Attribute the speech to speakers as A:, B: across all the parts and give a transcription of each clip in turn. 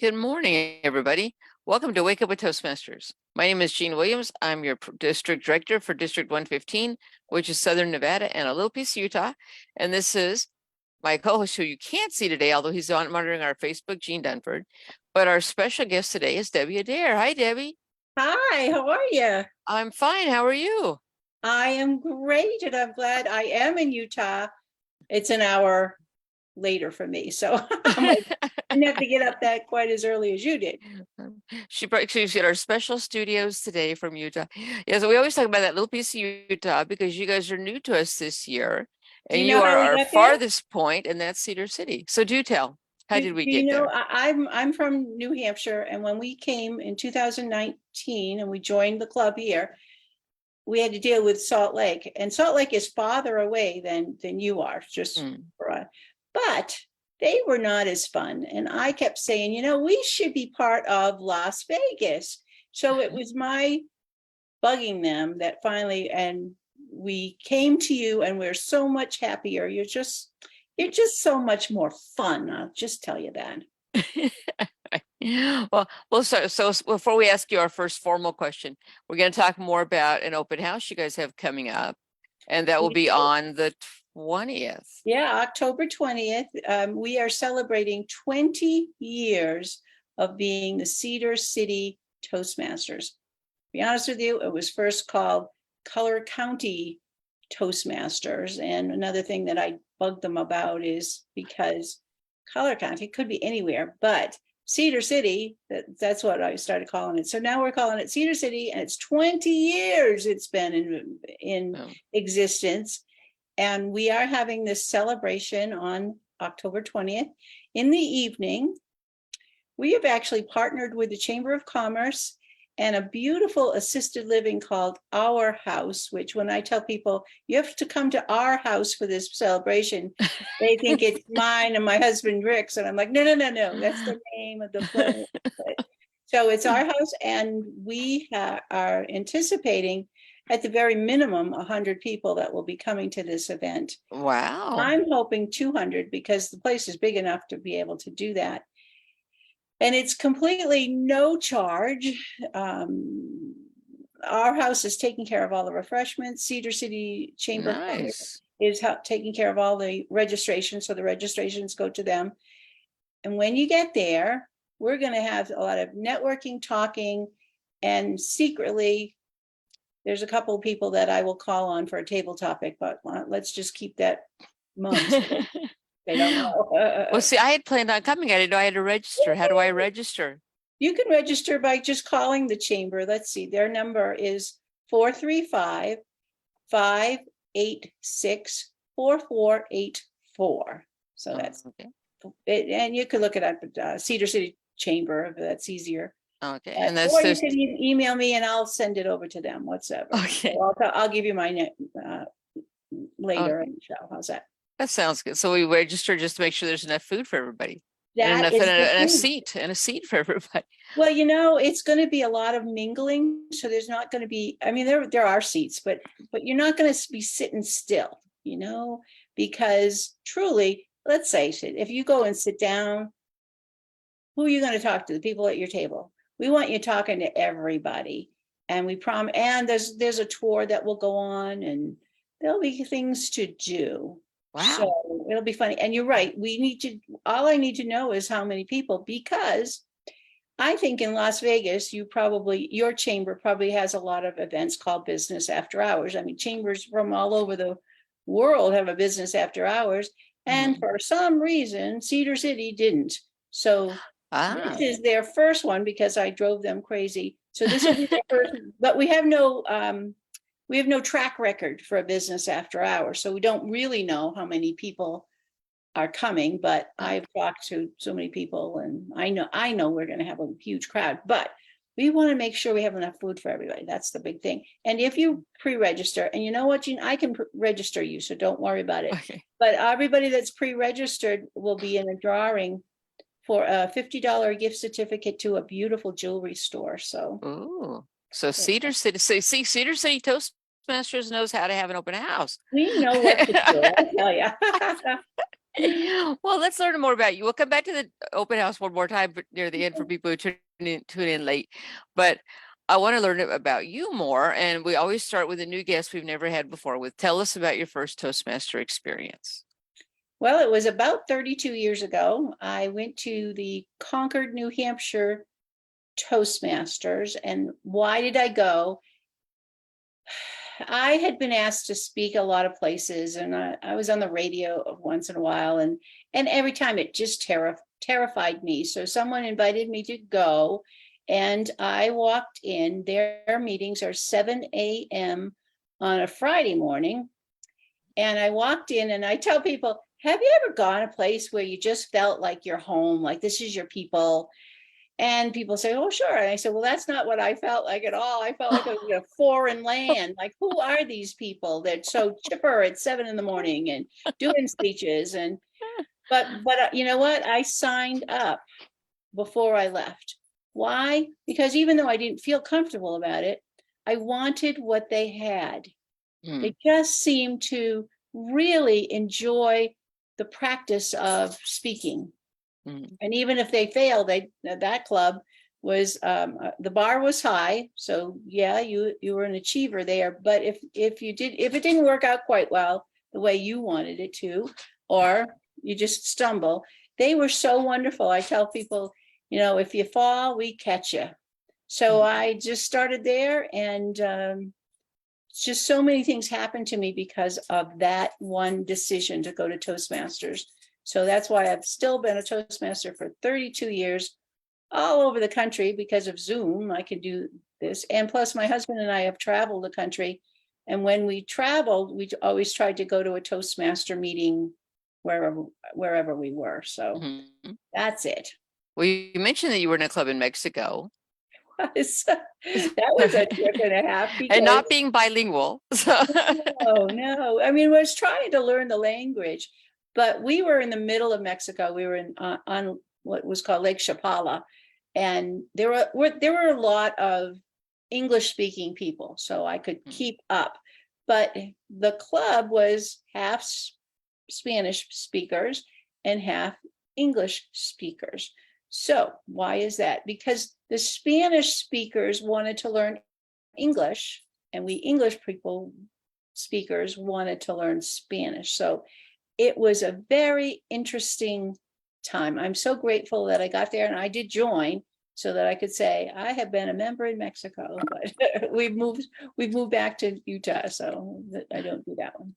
A: Good morning, everybody. Welcome to Wake Up with Toastmasters. My name is Jean Williams. I'm your district director for District 115, which is Southern Nevada and a little piece of Utah. And this is my co-host, who you can't see today, although he's on monitoring our Facebook, Gene Dunford. But our special guest today is Debbie Adair. Hi, Debbie.
B: Hi, how are you?
A: I'm fine. How are you?
B: I am great, and I'm glad I am in Utah. It's an hour later for me, so I didn't have to get up that quite as early as you did.
A: She's at our special studios today from Utah. Yeah, so we always talk about that little piece of Utah because you guys are new to us this year.
B: Do
A: And
B: you know
A: you
B: how
A: are
B: we
A: our
B: got there?
A: farthest point, and that's Cedar City. So do tell, how did we
B: Do
A: get
B: you know,
A: there?
B: I'm from New Hampshire, and when we came in 2019 and we joined the club here, we had to deal with Salt Lake, and Salt Lake is farther away than you are, just but they were not as fun. And I kept saying, you know, we should be part of Las Vegas. So it was my bugging them that finally, and we came to you, and we're so much happier. You're just so much more fun. I'll just tell you that.
A: Well, so before we ask you our first formal question, we're going to talk more about an open house you guys have coming up, and that will be on the 20th.
B: Yeah, October 20th. We are celebrating 20 years of being the Cedar City Toastmasters. To be honest with you, it was first called Color County Toastmasters. And another thing that I bugged them about is because Color County could be anywhere, but Cedar City, that's what I started calling it. So now we're calling it Cedar City, and it's 20 years it's been in existence. And we are having this celebration on October 20th in the evening. We have actually partnered with the Chamber of Commerce and a beautiful assisted living called Our House, which when I tell people you have to come to our house for this celebration, they think it's mine and my husband Rick's. And I'm like, no, that's the name of the place. So it's our house, and we are anticipating at the very minimum 100 people that will be coming to this event.
A: Wow.
B: I'm hoping 200 because the place is big enough to be able to do that. And it's completely no charge. Our house is taking care of all the refreshments. Cedar City Chamber is taking care of all the registration. So the registrations go to them. And when you get there, we're going to have a lot of networking, talking, and secretly, there's a couple of people that I will call on for a table topic, but let's just keep that mum. They don't know.
A: Well, see, I had planned on coming. I didn't know I had to register. How do I register?
B: You can register by just calling the chamber. Let's see, their number is 435-586-4484. So that's it, and you can look it up at Cedar City Chamber if that's easier.
A: Okay,
B: and that's or you can email me and I'll send it over to them. Whatsoever. Okay, so I'll give you my later in the show. How's that?
A: That sounds good. So we register just to make sure there's enough food for everybody.
B: And
A: a seat for everybody.
B: Well, you know, it's going to be a lot of mingling, so there's not going to be. I mean, there are seats, but you're not going to be sitting still, you know, because truly, let's face it, if you go and sit down, who are you going to talk to? The people at your table. We want you talking to everybody, and we promise. And there's a tour that will go on, and there'll be things to do.
A: Wow.
B: So it'll be funny. And you're right. All I need to know is how many people, because I think in Las Vegas, your chamber probably has a lot of events called business after hours. I mean, chambers from all over the world have a business after hours. And for some reason, Cedar City didn't. So this is their first one because I drove them crazy. So this will be their first, but we have no track record for a business after hours. So we don't really know how many people are coming, but I've talked to so many people, and I know we're going to have a huge crowd, but we want to make sure we have enough food for everybody. That's the big thing. And if you pre-register, and you know what, Jean, I can register you, so don't worry about it. Okay. But everybody that's pre-registered will be in a drawing for a $50 gift certificate to a beautiful jewelry store. So,
A: Cedar City, Cedar City Toastmasters knows how to have an open house.
B: We know what to do, I tell you.
A: Well, let's learn more about you. We'll come back to the open house one more time near the end for people who tune in late. But I want to learn about you more. And we always start with a new guest we've never had before with tell us about your first Toastmaster experience.
B: Well, it was about 32 years ago. I went to the Concord, New Hampshire Toastmasters. And why did I go? I had been asked to speak a lot of places, and I was on the radio once in a while, and every time it just terrified me. So someone invited me to go, and I walked in. Their meetings are 7 a.m. on a Friday morning, and I walked in, and I tell people, have you ever gone a place where you just felt like you're home, like this is your people? And people say, oh, sure. And I said, well, that's not what I felt like at all. I felt like I was in a foreign land. Like, who are these people that so chipper at 7 a.m. and doing speeches? And but you know what? I signed up before I left. Why? Because even though I didn't feel comfortable about it, I wanted what they had. They just seemed to really enjoy the practice of speaking. And even if they failed, that club was the bar was high. So yeah, you were an achiever there. But if it didn't work out quite well the way you wanted it to, or you just stumble, they were so wonderful. I tell people, if you fall, we catch you. So I just started there, and just so many things happened to me because of that one decision to go to Toastmasters. So that's why I've still been a Toastmaster for 32 years, all over the country. Because of Zoom, I can do this. And plus, my husband and I have traveled the country. And when we traveled, we always tried to go to a Toastmaster meeting wherever we were. So that's it.
A: Well, you mentioned that you were in a club in Mexico.
B: That was a trip and a half.
A: And not being bilingual.
B: No. I mean, I was trying to learn the language. But we were in the middle of Mexico. We were on what was called Lake Chapala, and there were a lot of English-speaking people, so I could keep up. But the club was half Spanish speakers and half English speakers. So why is that? Because the Spanish speakers wanted to learn English, and we English speakers wanted to learn Spanish. So it was a very interesting time. I'm so grateful that I got there, and I did join so that I could say I have been a member in Mexico, but we've moved back to Utah, so I don't do that one.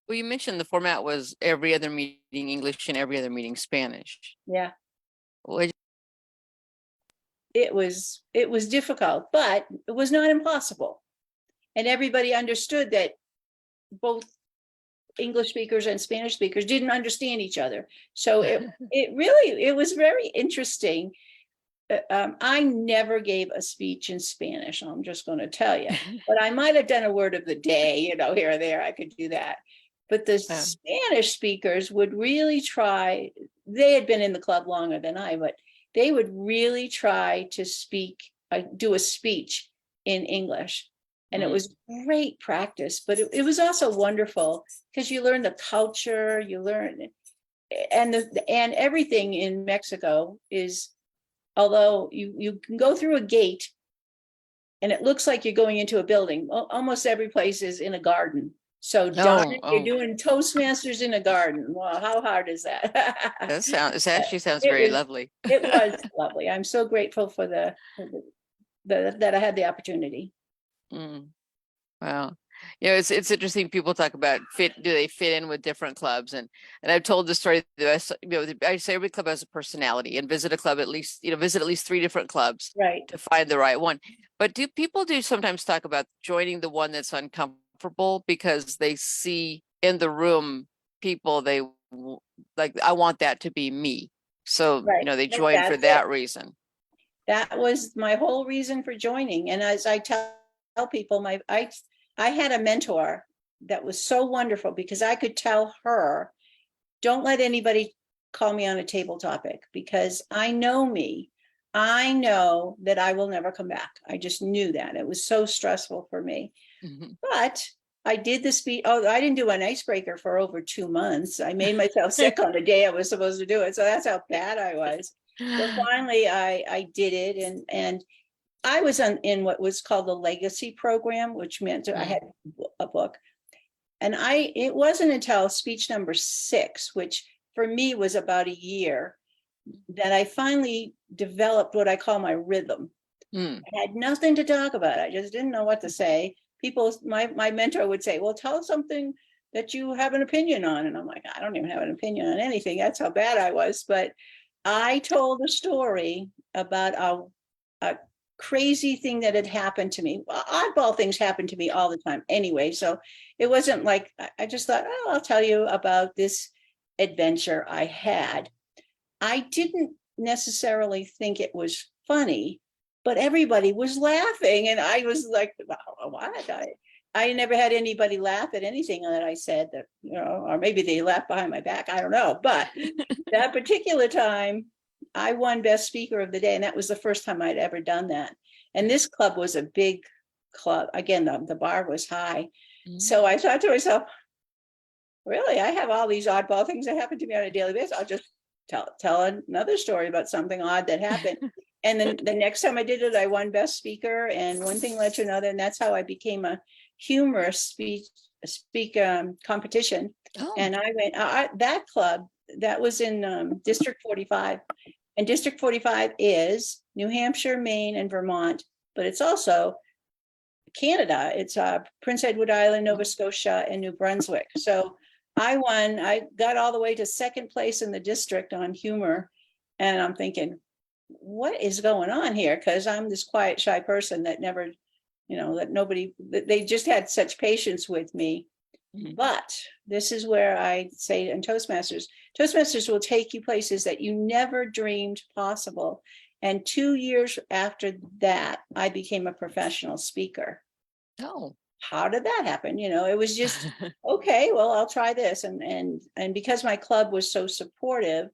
A: Well, you mentioned the format was every other meeting English and every other meeting Spanish.
B: Yeah.
A: Well,
B: it was difficult, but it was not impossible. And everybody understood that both English speakers and Spanish speakers didn't understand each other. So it was very interesting. I never gave a speech in Spanish, I'm just going to tell you, but I might have done a word of the day, here or there, I could do that. But the Spanish speakers would really try. They had been in the club longer than I, but they would really try to do a speech in English. And it was great practice, but it was also wonderful because you learn the culture, you learn, and everything in Mexico is, although you can go through a gate and it looks like you're going into a building, almost every place is in a garden. So you're doing Toastmasters in a garden. Well, how hard is that?
A: It actually sounds very lovely.
B: It was lovely. I'm so grateful for that I had the opportunity.
A: Wow. It's interesting. People talk about do they fit in with different clubs? And I've told the story that I say every club has a personality, and visit at least 3 different clubs to find the right one. But do people sometimes talk about joining the one that's uncomfortable because they see in the room people they like, I want that to be me. So, they join for that reason.
B: That was my whole reason for joining. And as I tell people, I had a mentor that was so wonderful because I could tell her, don't let anybody call me on a table topic, because I know me. I know that I will never come back. I just knew that. It was so stressful for me. But I did the speech. Oh, I didn't do an icebreaker for over 2 months. I made myself sick on the day I was supposed to do it. So that's how bad I was. So finally I did it, and I was in what was called the legacy program, which meant I had a book. And it wasn't until speech number 6, which for me was about a year, that I finally developed what I call my rhythm. I had nothing to talk about. I just didn't know what to say. My mentor would say, well, tell something that you have an opinion on. And I'm like, I don't even have an opinion on anything. That's how bad I was. But I told a story about a crazy thing that had happened to me. Well, oddball things happen to me all the time anyway. So it wasn't like, I just thought, oh, I'll tell you about this adventure I had. I didn't necessarily think it was funny, but everybody was laughing. And I was like, what? I never had anybody laugh at anything that I said, that, or maybe they laughed behind my back. I don't know. But that particular time, I won Best Speaker of the Day. And that was the first time I'd ever done that. And this club was a big club. Again, the bar was high. So I thought to myself, really, I have all these oddball things that happen to me on a daily basis. I'll just tell another story about something odd that happened. And then the next time I did it, I won Best Speaker, and one thing led to another. And that's how I became a humorous competition.
A: Oh.
B: And I went, that club, that was in District 45. And District 45 is New Hampshire, Maine, and Vermont, but it's also Canada. It's Prince Edward Island, Nova Scotia, and New Brunswick. So I won. I got all the way to second place in the district on humor. And I'm thinking, what is going on here? Because I'm this quiet, shy person that never, they just had such patience with me. But this is where I say in Toastmasters will take you places that you never dreamed possible. And 2 years after that, I became a professional speaker.
A: Oh.
B: How did that happen? It was just, okay, well, I'll try this. And because my club was so supportive,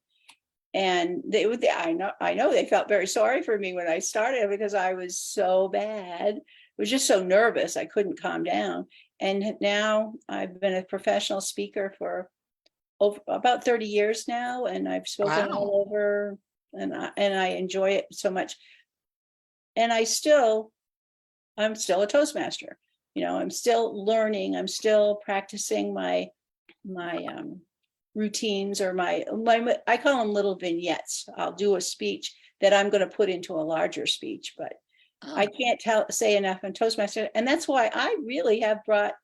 B: and I know they felt very sorry for me when I started, because I was so bad. I was just so nervous. I couldn't calm down. And now I've been a professional speaker for about 30 years now. And I've spoken all over, and I enjoy it so much. And I'm still a Toastmaster. I'm still learning. I'm still practicing my routines, or my I call them little vignettes. I'll do a speech that I'm going to put into a larger speech, but I can't say enough in Toastmasters. And that's why I really have brought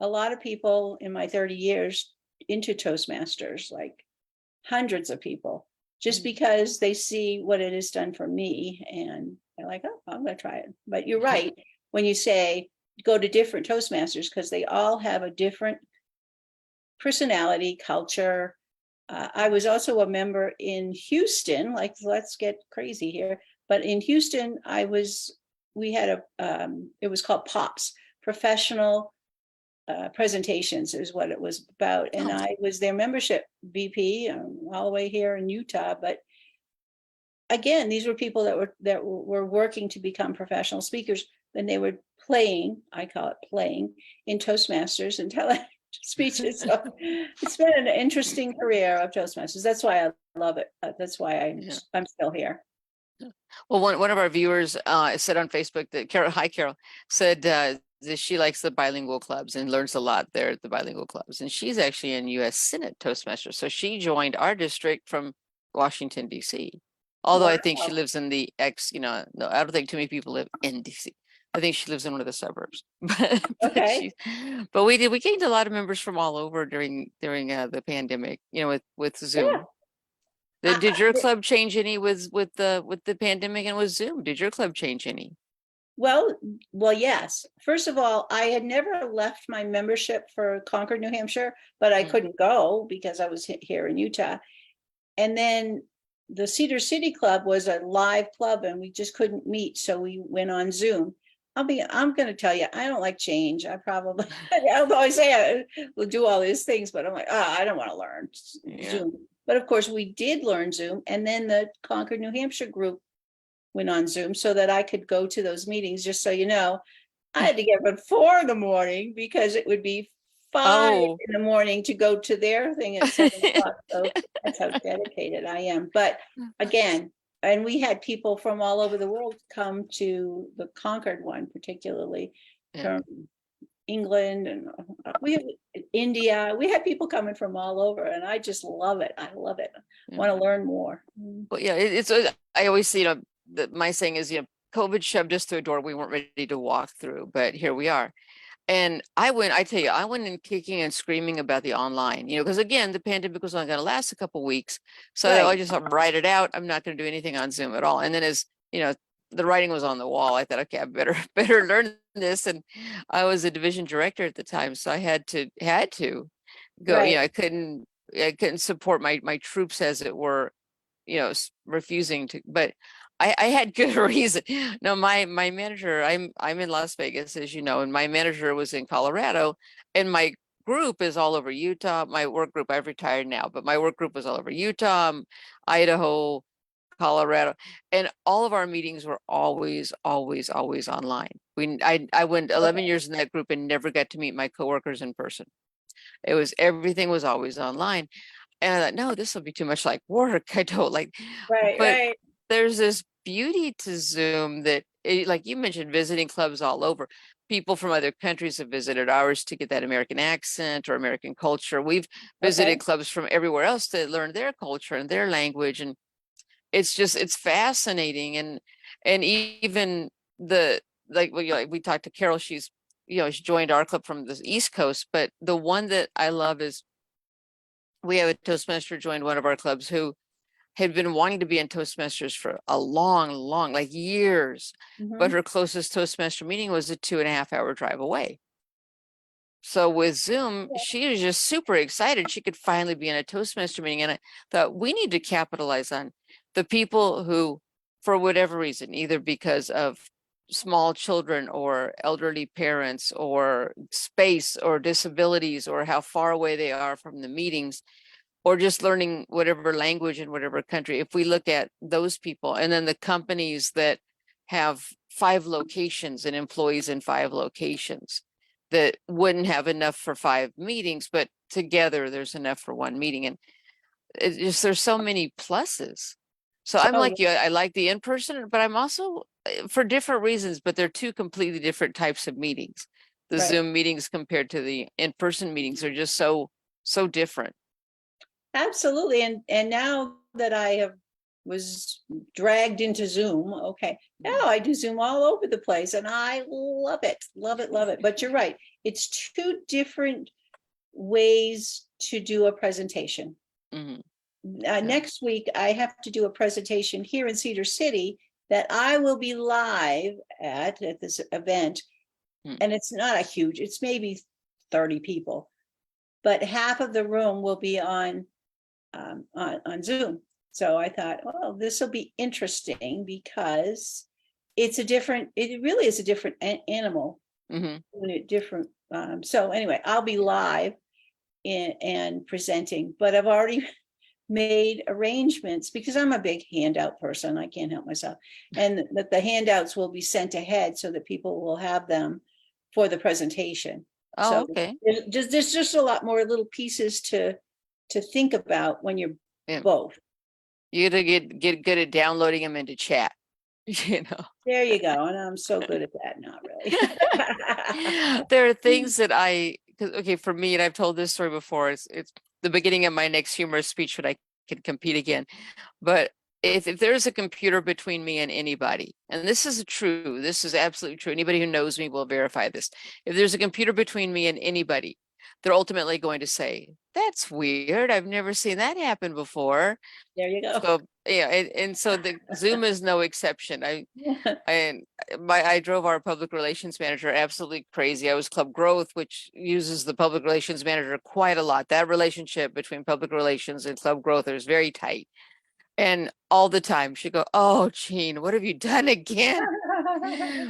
B: a lot of people in my 30 years into Toastmasters, like hundreds of people, just because they see what it has done for me. And they're like, oh, I'm going to try it. But you're right when you say go to different Toastmasters, because they all have a different personality, culture. I was also a member in Houston, like, let's get crazy here. But in Houston, we had it was called POPs, Professional Presentations is what it was about. And I was their membership VP all the way here in Utah. But again, these were people that were working to become professional speakers. And they were playing, I call it playing, in Toastmasters and telling speeches. So it's been an interesting career of Toastmasters. That's why I love it. That's why I'm still here.
A: Well, one of our viewers said on Facebook that Carol said that she likes the bilingual clubs and learns a lot there at the bilingual clubs. And she's actually in U.S. Senate Toastmaster. So she joined our district from Washington, D.C. Although I think she lives in the no, I don't think too many people live in D.C. I think she lives in one of the suburbs. But we gained a lot of members from all over during the pandemic, with Zoom. Yeah. Did your club change any with the pandemic and with Zoom? Did your club change any?
B: Well, yes. First of all, I had never left my membership for Concord, New Hampshire, but I couldn't go because I was here in Utah. And then the Cedar City Club was a live club, and we just couldn't meet, so we went on Zoom. I'm going to tell you, I don't like change. I'll always say I will do all these things, but I'm like, I don't want to learn Zoom. But of course, we did learn Zoom, and then the Concord, New Hampshire group went on Zoom so that I could go to those meetings. Just so you know, I had to get up at 4 in the morning because it would be 5
A: Oh,
B: in the morning to go to their thing at 7 o'clock. So that's how dedicated I am. But again, and we had people from all over the world come to the Concord one, particularly
A: yeah.
B: from England, and we have India. We had people coming from all over, and I just love it. I love it.
A: Yeah.
B: Want to learn more.
A: Well, yeah, I always see, my saying is, COVID shoved us through a door we weren't ready to walk through, but here we are. And I tell you, I went in kicking and screaming about the online, because again, the pandemic was only going to last a couple of weeks. So I
B: Right.
A: just thought, write it out. I'm not going to do anything on Zoom at all. And then as, the writing was on the wall, I thought, okay, I better learn this. And I was a division director at the time. So I had to go,
B: Right.
A: I couldn't support my troops, as it were, refusing to, but I had good reason. No, my manager, I'm in Las Vegas, as you know, and my manager was in Colorado, and my group is all over Utah. My work group, I've retired now, but my work group was all over Utah, Idaho, Colorado, and all of our meetings were always online. I went 11
B: Okay.
A: years in that group and never got to meet my coworkers in person. Everything was always online. And I thought, no, this will be too much like work. I don't like,
B: Right.
A: but
B: Right.
A: there's this beauty to Zoom that, like you mentioned, visiting clubs all over. People from other countries have visited ours to get that American accent or American culture. We've
B: Okay.
A: visited clubs from everywhere else to learn their culture and their language. And it's fascinating. And even we talked to Carol, she joined our club from the East Coast, but the one that I love is, we have a Toastmaster joined one of our clubs who had been wanting to be in Toastmasters for a long, like years, but
B: Mhm.
A: her closest Toastmaster meeting was a 2.5 hour drive away. So with Zoom, she was just super excited. She could finally be in a Toastmaster meeting. And I thought, we need to capitalize on the people who, for whatever reason, either because of small children or elderly parents or space or disabilities or how far away they are from the meetings, or just learning whatever language in whatever country. If we look at those people, and then the companies that have 5 locations and employees in 5 locations that wouldn't have enough for 5 meetings, but together there's enough for 1 meeting. And there's so many pluses. So I'm
B: So
A: like you, I like the in-person, but I'm also, for different reasons, but they're 2 completely different types of meetings. The
B: right.
A: Zoom meetings compared to the in-person meetings are just so different.
B: Absolutely. And now that I was dragged into Zoom, okay, now I do Zoom all over the place, and I love it, love it, love it. But you're right, it's 2 different ways to do a presentation.
A: Mhm.
B: Next week, I have to do a presentation here in Cedar City that I will be live at this event.
A: Mm.
B: And it's not a huge, it's maybe 30 people, but half of the room will be on Zoom. So I thought, well, this will be interesting because it really is a different animal,
A: Mhm.
B: different. So anyway, I'll be live and presenting, but I've already made arrangements because I'm a big handout person. I can't help myself. And that the handouts will be sent ahead so that people will have them for the presentation.
A: Oh,
B: So
A: okay.
B: there's just a lot more little pieces to think about when you're
A: Yeah.
B: both.
A: You gotta get good at downloading them into chat, you know.
B: There you go. And I'm so good at that, not really.
A: There are things that okay, for me, and I've told this story before, it's the beginning of my next humorous speech when I can compete again. But if there's a computer between me and anybody, and this is true, this is absolutely true. Anybody who knows me will verify this. If there's a computer between me and anybody, they're ultimately going to say, that's weird. I've never seen that happen before.
B: There you go.
A: So yeah, and so the Zoom is no exception. I drove our public relations manager absolutely crazy. I was Club Growth, which uses the public relations manager quite a lot. That relationship between public relations and Club Growth is very tight. And all the time she'd go, oh, Gene, what have you done again?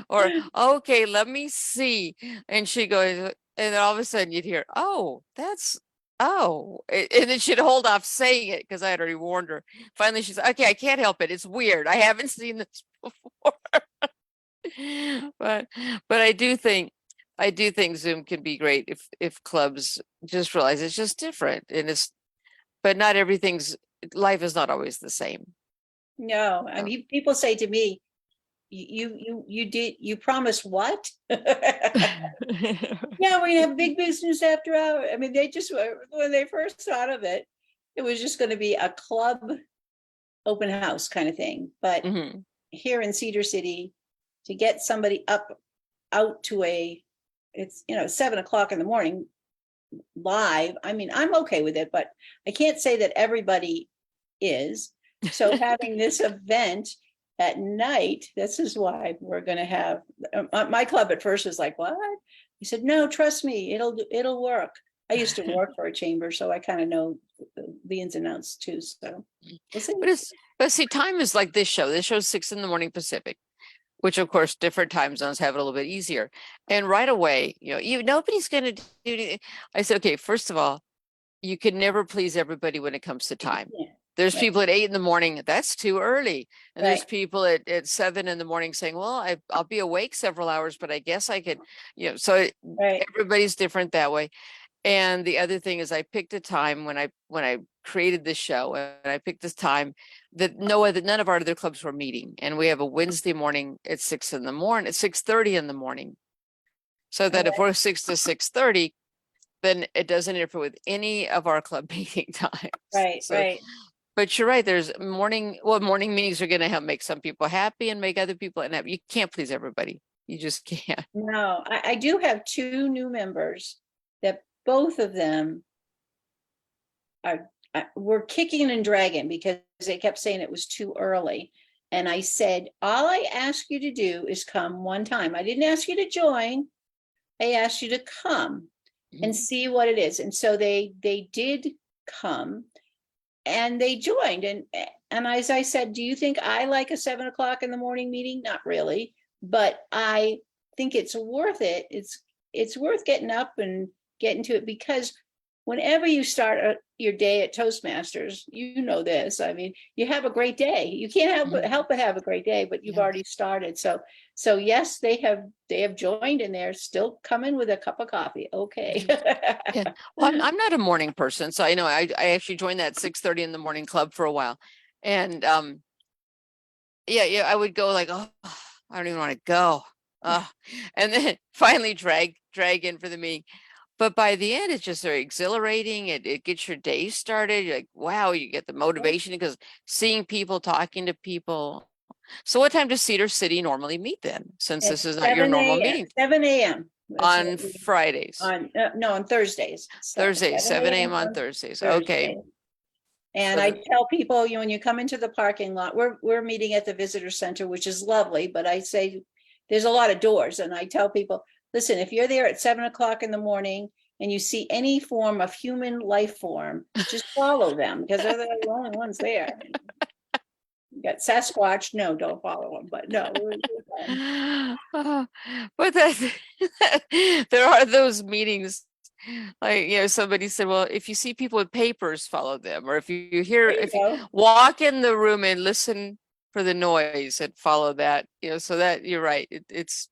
A: Or, okay, let me see. And she goes, and then all of a sudden you'd hear, oh, and then she'd hold off saying it because I had already warned her. Finally, she's okay, I can't help it. It's weird. I haven't seen this before. But I do think Zoom can be great if clubs just realize it's just different, and but not everything's life is not always the same.
B: No, I mean, people say to me, you promised what? Yeah, we're gonna have big business after hour. I mean, they just, when they first thought of it, it was just gonna be a club open house kind of thing. But
A: Mhm.
B: here in Cedar City, to get somebody out to it's 7 o'clock in the morning live. I mean, I'm okay with it, but I can't say that everybody is. So having this event at night, this is why we're going to have, my club at first was like, what? I said, no, trust me, it'll work. I used to work for a chamber, so I kind of know the ins and outs too. So we'll see.
A: But see, time is like this show. This show's 6 a.m. Pacific, which of course different time zones have it a little bit easier. And right away, nobody's going to do anything. I said, okay, first of all, you can never please everybody when it comes to time.
B: Yeah,
A: There's
B: right.
A: people at 8 a.m, that's too early. And there's
B: Right.
A: people at 7 a.m. saying, well, I'll be awake several hours, but I guess I could, so
B: Right.
A: everybody's different that way. And the other thing is I picked a time when I created this show, and I picked this time that none of our other clubs were meeting. And we have a Wednesday morning at 6 a.m, at 6:30 in the morning. So that if we're 6 to 6:30, then it doesn't interfere with any of our club meeting times.
B: Right.
A: So,
B: Right.
A: but you're right. There's morning meetings are going to help make some people happy and make other people unhappy. You can't please everybody. You just can't.
B: No, I do have two new members that both of them were kicking and dragging because they kept saying it was too early. And I said, all I ask you to do is come one time. I didn't ask you to join. I asked you to come and see what it is. And so they did come and they joined. And as I said, do you think I like a 7 o'clock in the morning meeting? Not really, but I think it's worth it. It's worth getting up and getting to it, because whenever you start your day at Toastmasters, you know this. I mean, you have a great day. You can't help but have a great day, but you've already started. So yes, they have joined, and they're still coming with a cup of coffee. Okay.
A: Yeah. Well, I'm not a morning person, so I know I actually joined that 6:30 in the morning club for a while, and yeah, I would go like, oh, I don't even want to go, and then finally drag in for the meeting. But by the end, it's just very exhilarating. It gets your day started. You're like, wow, you get the motivation because seeing people, talking to people. So what time does Cedar City normally meet then, since this is not your normal meeting?
B: 7 a.m.
A: On Fridays.
B: On Thursdays.
A: Thursdays, 7 a.m. on Thursdays. Okay.
B: And I tell people, when you come into the parking lot, we're meeting at the visitor center, which is lovely, but I say there's a lot of doors, and I tell people, listen, if you're there at 7 o'clock in the morning and you see any form of human life form, just follow them, because they're the only ones there. You got Sasquatch, no, don't follow them, but no.
A: But there are those meetings, like, somebody said, well, if you see people with papers, follow them, or if you walk in the room and listen for the noise and follow that, so that you're right. It's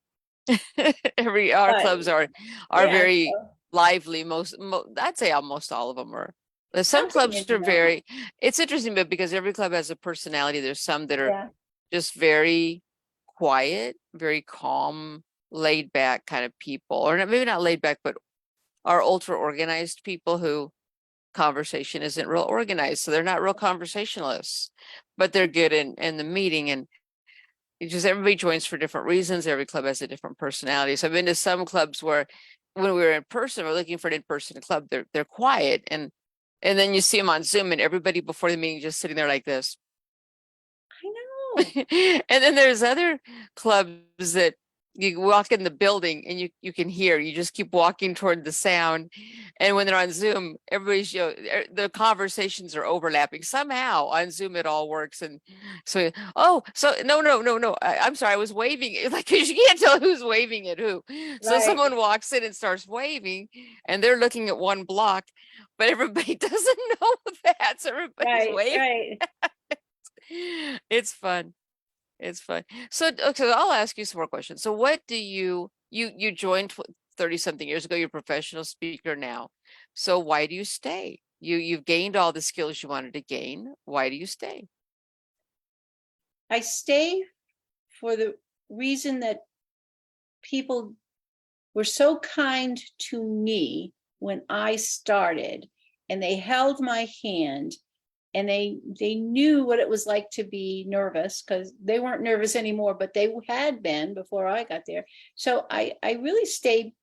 A: our clubs are very lively. I'd say almost all of them are. Some clubs are very, it's interesting, but because every club has a personality, there's some that are just very quiet, very calm, laid back kind of people, or maybe not laid back, but are ultra organized people who conversation isn't real organized. So they're not real conversationalists, but they're good in the meeting. And just everybody joins for different reasons. Every club has a different personality. So I've been to some clubs where when we were in person, we're looking for an in-person club, they're quiet. And then you see them on Zoom, and everybody before the meeting just sitting there like this.
B: I know.
A: And then there's other clubs that you walk in the building and you can hear, you just keep walking toward the sound. And when they're on Zoom, everybody's, the conversations are overlapping. Somehow on Zoom, it all works. And so, no. I'm sorry, I was waving. Like, cause you can't tell who's waving at who. So someone walks in and starts waving, and they're looking at one block, but everybody doesn't know that. So everybody's waving. Right. It's fun. It's fun. So, okay, I'll ask you some more questions. So what do you joined 30 something years ago, you're a professional speaker now. So why do you stay? You've gained all the skills you wanted to gain. Why do you stay?
B: I stay for the reason that people were so kind to me when I started, and they held my hand, and they knew what it was like to be nervous, because they weren't nervous anymore, but they had been before I got there. So I really stayed.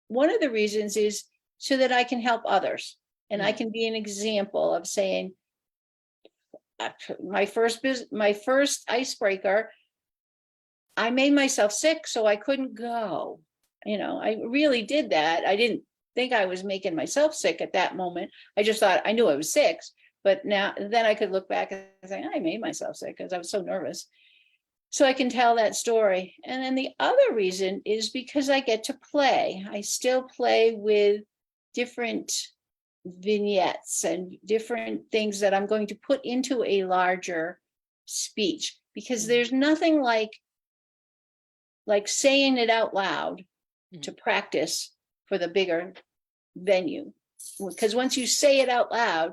B: One of the reasons is so that I can help others, and I can be an example of saying, my first icebreaker, I made myself sick, so I couldn't go. I really did that. I didn't think I was making myself sick at that moment. I just thought I knew I was sick, but then I could look back and say, I made myself sick because I was so nervous. So I can tell that story. And then the other reason is because I get to play. I still play with different vignettes and different things that I'm going to put into a larger speech, because there's nothing like saying it out loud to practice for the bigger venue. Because once you say it out loud,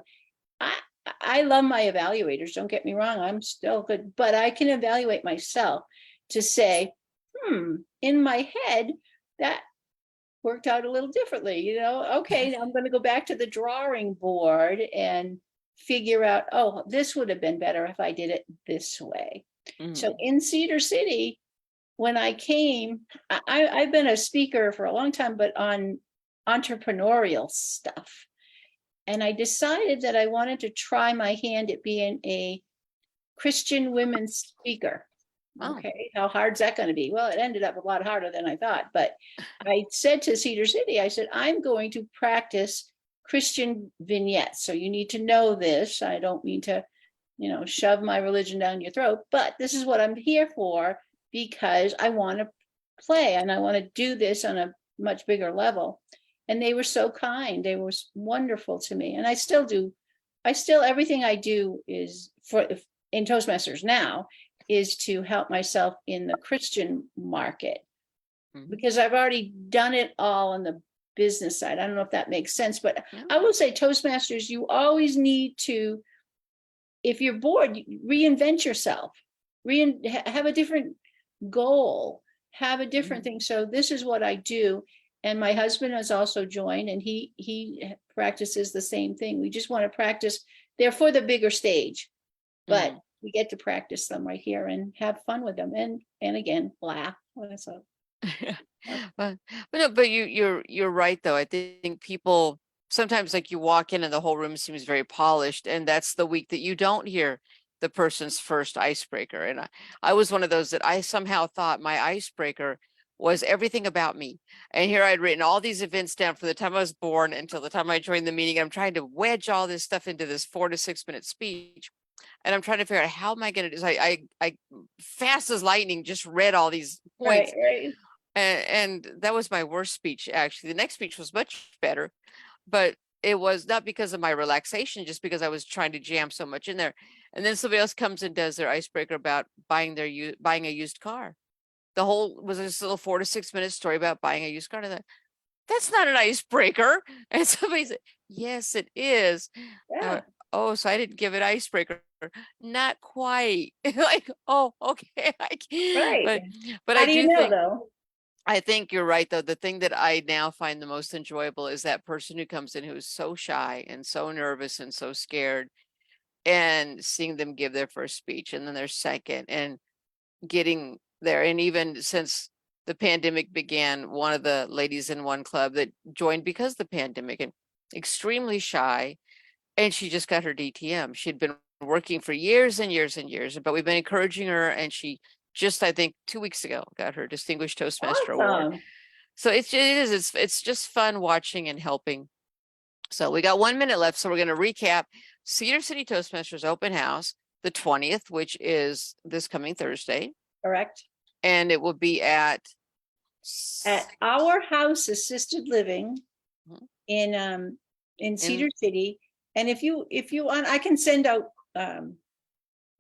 B: I love my evaluators, don't get me wrong, I'm still good, but I can evaluate myself to say, in my head, that worked out a little differently, okay, now I'm going to go back to the drawing board and figure out, oh, this would have been better if I did it this way. So in Cedar City, when I came, I've been a speaker for a long time, but on entrepreneurial stuff. And I decided that I wanted to try my hand at being a Christian women's speaker. Okay, how hard's that going to be? Well, it ended up a lot harder than I thought. But I said to Cedar City, I said, I'm going to practice Christian vignettes. So you need to know this. I don't mean to, shove my religion down your throat, but this is what I'm here for, because I want to play and I want to do this on a much bigger level. And they were so kind. They were wonderful to me. And I still do. Everything I do is in Toastmasters now is to help myself in the Christian market, because I've already done it all on the business side. I don't know if that makes sense, but I will say Toastmasters, you always need to, if you're bored, reinvent yourself, have a different goal, have a different thing. So this is what I do. And my husband has also joined, and he practices the same thing. We just want to practice. They're for the bigger stage, but we get to practice them right here and have fun with them, and again laugh. So,
A: but you're right though. I think people sometimes, like, you walk in and the whole room seems very polished, and that's the week that you don't hear the person's first icebreaker. And I was one of those that I somehow thought my icebreaker was everything about me. And here I'd written all these events down from the time I was born until the time I joined the meeting. I'm trying to wedge all this stuff into this 4 to 6 minute speech. And I'm trying to figure out, how am I going to do this? I fast as lightning just read all these points.
B: Right.
A: And that was my worst speech. Actually, the next speech was much better, but it was not because of my relaxation, just because I was trying to jam so much in there. And then somebody else comes and does their icebreaker about buying a used car. The whole was this little 4 to 6 minute story about buying a used car. And I thought, that's not an icebreaker. And somebody said, yes, it is.
B: Yeah.
A: Oh, so I didn't give it icebreaker. Not quite. Like, oh, okay.
B: Right.
A: But
B: How
A: I
B: do you know, though?
A: I think you're right, though. The thing that I now find the most enjoyable is that person who comes in who's so shy and so nervous and so scared, and seeing them give their first speech and then their second, and getting there. And even since the pandemic began, one of the ladies in one club that joined because of the pandemic, and extremely shy, and she just got her DTM. She'd been working for years and years and years, but we've been encouraging her, and she just, I think 2 weeks ago, got her Distinguished Toastmaster Award.
B: Awesome.
A: So it's just fun watching and helping. So we got 1 minute left. So we're going to recap Cedar City Toastmasters Open House, the 20th, which is this coming Thursday.
B: Correct.
A: And it will be at
B: Our House Assisted Living in Cedar City. And if you want, I can send out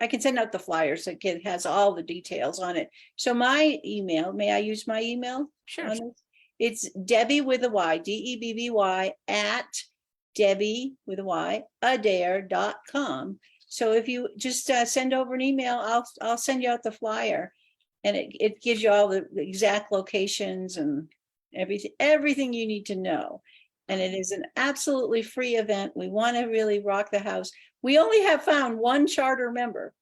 B: I can send out the flyers. It has all the details on it. So my email, may I use my email?
A: Sure.
B: on this? It's Debbie with a Y, DEBBY at Debbie with a Y, Adair.com. So if you just send over an email, I'll send you out the flyer. And it gives you all the exact locations and everything you need to know. And it is an absolutely free event. We want to really rock the house. We only have found one charter member,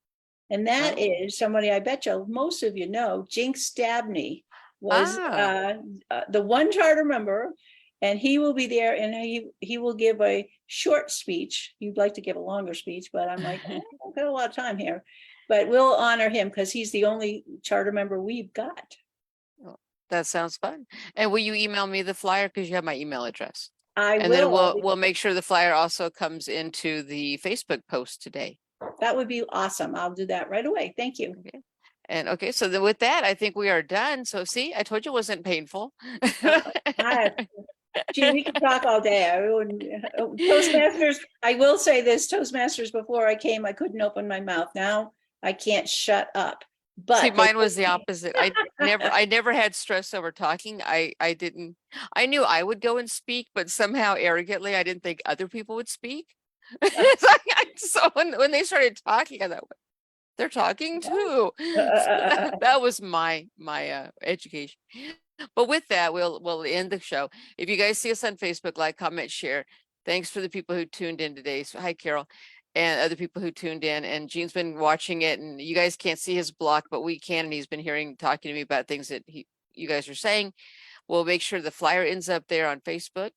B: and that is somebody I bet you most of you know, Jinx Dabney was the one charter member, and he will be there, and he will give a short speech. You'd like to give a longer speech, but I'm like, I've got a lot of time here. But we'll honor him because he's the only charter member we've got.
A: That sounds fun. And will you email me the flyer, because you have my email address?
B: And
A: then we'll make sure the flyer also comes into the Facebook post today.
B: That would be awesome. I'll do that right away. Thank you.
A: Okay. And okay, so then with that, I think we are done. So see, I told you it wasn't painful.
B: Gee, we could talk all day. Toastmasters, I will say this, Toastmasters, before I came, I couldn't open my mouth. Now I can't shut up. But
A: see, mine was the opposite. I never had stress over talking. I knew I would go and speak, but somehow arrogantly, I didn't think other people would speak. So when they started talking, I thought, they're talking too. So that was my education. But with that, we'll end the show. If you guys see us on Facebook, like, comment, share. Thanks for the people who tuned in today. So hi, Carol, and other people who tuned in. And Gene's been watching it, and you guys can't see his block, but we can. And he's been talking to me about things that you guys are saying. We'll make sure the flyer ends up there on Facebook.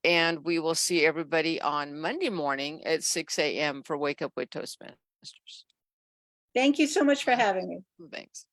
A: And we will see everybody on Monday morning at 6 a.m. for Wake Up with Toastmasters.
B: Thank you so much for having me.
A: Thanks.